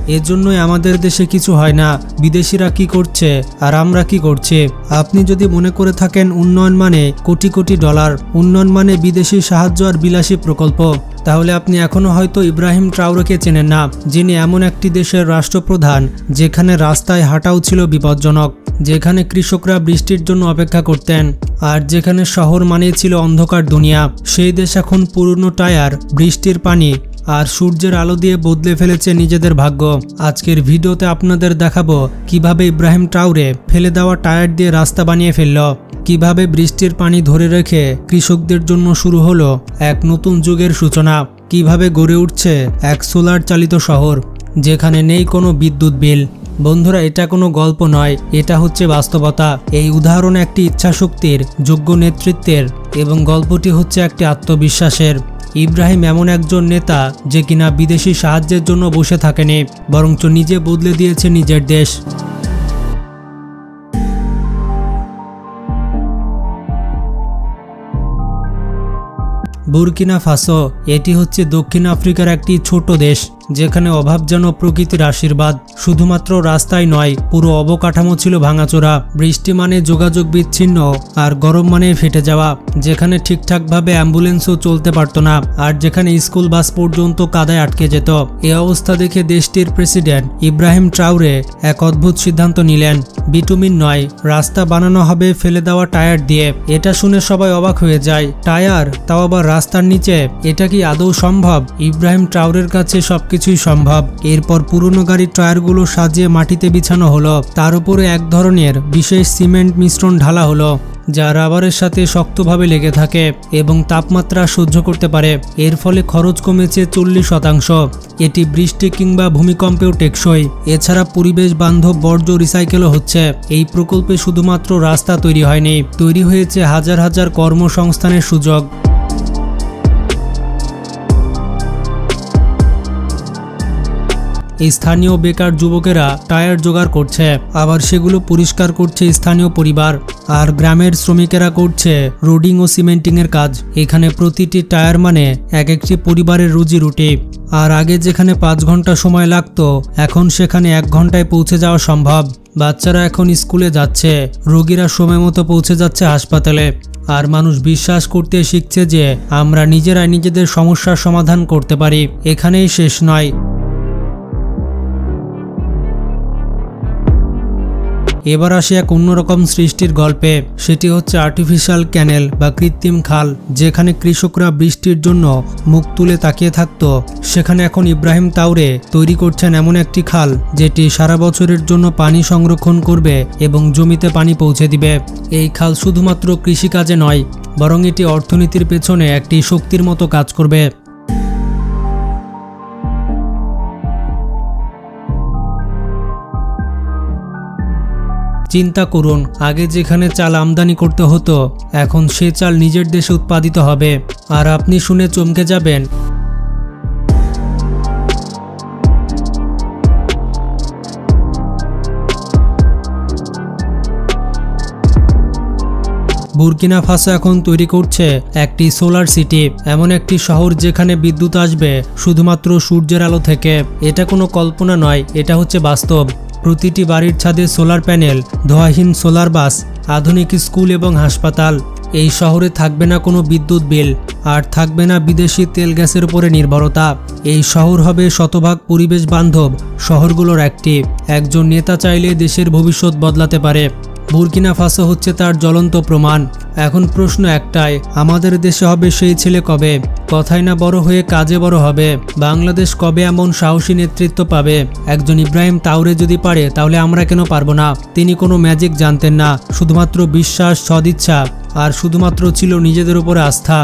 এজন্যই আমাদের দেশে কিছু হয় না। বিদেশিরা কি করছে আর আমরা কি করছি। আপনি যদি মনে করে থাকেন উন্নয়ন মানে কোটি কোটি ডলার, উন্নয়ন মানে বিদেশি সাহায্য আর বিলাসী প্রকল্প, তাহলে আপনি এখনো হয়তো ইব্রাহিম ট্রাওরেকে চেনেন না, যিনি এমন একটি দেশের রাষ্ট্রপ্রধান যেখানে রাস্তায় হাঁটাও ছিল বিপজ্জনক, যেখানে কৃষকরা বৃষ্টির জন্য অপেক্ষা করতেন, আর যেখানে শহর মানেই ছিল অন্ধকার দুনিয়া। সেই দেশ এখন পুরনো টায়ার, বৃষ্টির পানি আর সূর্যের আলো দিয়ে বদলে ফেলেছে নিজেদের ভাগ্য। আজকের ভিডিওতে আপনাদের দেখাবো কিভাবে ইব্রাহিম ট্রাওরে ফেলে দেওয়া টায়ার দিয়ে রাস্তা বানিয়ে ফেলল, কিভাবে বৃষ্টির পানি ধরে রেখে কৃষকদের জন্য শুরু হলো এক নতুন যুগের সূচনা, কিভাবে গড়ে উঠছে এক সোলার চালিত শহর যেখানে নেই কোনো বিদ্যুৎ বিল। বন্ধুরা, এটা কোনো গল্প নয়, এটা হচ্ছে বাস্তবতা। এই উদাহরণ একটি ইচ্ছাশক্তির, যোগ্য নেতৃত্বের এবং গল্পটি হচ্ছে একটি আত্মবিশ্বাসের। ইব্রাহিম এমন একজন নেতা যে কিনা বিদেশি সাহায্যের জন্য বসে থাকেনি, বরঞ্চ নিজে বদলে দিয়েছে নিজের দেশ। বুরকিনা ফাসো, এটি হচ্ছে দক্ষিণ আফ্রিকার একটি ছোট দেশ যেখানে অভাব যেন প্রকৃতির আশীর্বাদ। শুধুমাত্র রাস্তায় নয়, পুরো অবকাঠামো ছিল ভাঙাচোরা। বৃষ্টি মানে যোগাযোগ বিচ্ছিন্ন, আর গরম মানে ফেটে যাওয়া, যেখানে ঠিকঠাকভাবে অ্যাম্বুলেন্সও চলতে পারত না, আর যেখানে স্কুল বাস পর্যন্ত কাদায় আটকে যেত। এই অবস্থা দেখে দেশটির প্রেসিডেন্ট ইব্রাহিম ট্রাওরে এক অদ্ভুত সিদ্ধান্ত নিলেন। বিটুমিন নয়, রাস্তা বানানো হবে ফেলে দেওয়া টায়ার দিয়ে। এটা শুনে সবাই অবাক হয়ে যায়। টায়ার, তাও আবার রাস্তার নিচে, এটা কি আদৌ সম্ভব? ইব্রাহিম ট্রাওরের কাছে সবকিছুই সম্ভব। এরপর পুরনো গাড়ির টায়ারগুলো সাজিয়ে মাটিতে বিছানো হলো, তার উপরে এক ধরনের বিশেষ সিমেন্ট মিশ্রণ ঢালা হলো যা রাবারের সাথে শক্তভাবে লেগে থাকে এবং তাপমাত্রা সহ্য করতে পারে। এর ফলে খরচ কমেছে 40%। এটি বৃষ্টি কিংবা ভূমিকম্পেও টেকসই। এছাড়া পরিবেশ বান্ধব বর্জ্য রিসাইকেলও হচ্ছে। এই প্রকল্পে শুধুমাত্র রাস্তা তৈরি হয়নি, তৈরি হয়েছে হাজার হাজার কর্মসংস্থানের সুযোগ। স্থানীয় বেকার যুবকেরা টায়ার জোগাড় করছে, আবার সেগুলো পরিষ্কার করছে স্থানীয় পরিবার, আর গ্রামের শ্রমিকেরা করছে রোডিং ও সিমেন্টিং এর কাজ। এখানে প্রতিটি টায়ার মানে এক একটি পরিবারের রুজি রুটি। আর আগে যেখানে 5 ঘন্টা সময় লাগতো, এখন সেখানে 1 ঘন্টায় পৌঁছে যাওয়া সম্ভব। বাচ্চারা এখন স্কুলে যাচ্ছে, রোগীরা সময় মতো পৌঁছে যাচ্ছে হাসপাতালে, আর মানুষ বিশ্বাস করতে শিখছে যে আমরা নিজেরাই নিজেদের সমস্যার সমাধান করতে পারি। এখানেই শেষ নয়। এবার আসে এক অন্যরকম সৃষ্টির গল্পে। সেটি হচ্ছে আর্টিফিশিয়াল ক্যানেল বা কৃত্রিম খাল। যেখানে কৃষকরা বৃষ্টির জন্য মুখ তুলে তাকিয়ে থাকতো, সেখানে এখন ইব্রাহিম ট্রাওরে তৈরি করছেন এমন একটি খাল যেটি সারা বছরের জন্য পানি সংরক্ষণ করবে এবং জমিতে পানি পৌঁছে দিবে। এই খাল শুধুমাত্র কৃষিকাজে নয়, বরং এটি অর্থনীতির পেছনে একটি শক্তির মতো কাজ করবে। চিন্তা করুন, আগে যেখানে চাল আমদানি করতে হতো, এখন সে চাল নিজের দেশে উৎপাদিত হবে। আর আপনি শুনে চমকে যাবেন, বুরকিনা ফাসো এখন তৈরি করছে একটি সোলার সিটি, এমন একটি শহর যেখানে বিদ্যুৎ আসবে শুধুমাত্র সূর্যের আলো থেকে। এটা কোনো কল্পনা নয়, এটা হচ্ছে বাস্তব। প্রতিটি বাড়ির ছাদে সোলার প্যানেল, ধোঁয়াহীন সোলার বাস, আধুনিক স্কুল এবং হাসপাতাল। এই শহরে থাকবে না কোনো বিদ্যুৎ বিল, আর থাকবে না বিদেশি তেল গ্যাসের উপরে নির্ভরতা। এই শহর হবে শতভাগ পরিবেশ বান্ধব শহরগুলোর একটি। একজন নেতা চাইলে দেশের ভবিষ্যৎ বদলাতে পারে। বুরকিনা ফাসো হচ্ছে তার জ্বলন্ত প্রমাণ। এখন প্রশ্ন একটাই, আমাদের দেশে হবে সেই ছেলে কবে? কথায় না বড় হয়ে কাজে বড় হবে। বাংলাদেশ কবে এমন সাহসী নেতৃত্ব পাবে? একজন ইব্রাহিম ট্রাওরে যদি পারে, তাহলে আমরা কেন পারবো না? তিনি কোনো ম্যাজিক জানতেন না, শুধুমাত্র বিশ্বাস, সদিচ্ছা, আর শুধুমাত্র ছিল নিজেদের উপরে আস্থা।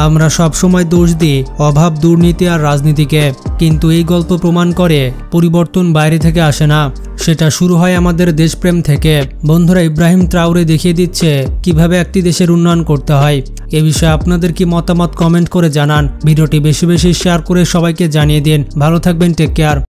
আমরা সবসময় দোষ দিই অভাব, দুর্নীতি আর রাজনীতিকে, কিন্তু এই গল্প প্রমাণ করে পরিবর্তন বাইরে থেকে আসে না, সেটা শুরু হয় আমাদের দেশপ্রেম থেকে। বন্ধুরা, ইব্রাহিম ট্রাওরে দেখিয়ে দিচ্ছে কিভাবে একটি দেশের উন্নয়ন করতে হয়। এ বিষয়ে আপনাদের কি মতামত কমেন্ট করে জানান। ভিডিওটি বেশি বেশি শেয়ার করে সবাইকে জানিয়ে দিন। ভালো থাকবেন, টেক কেয়ার।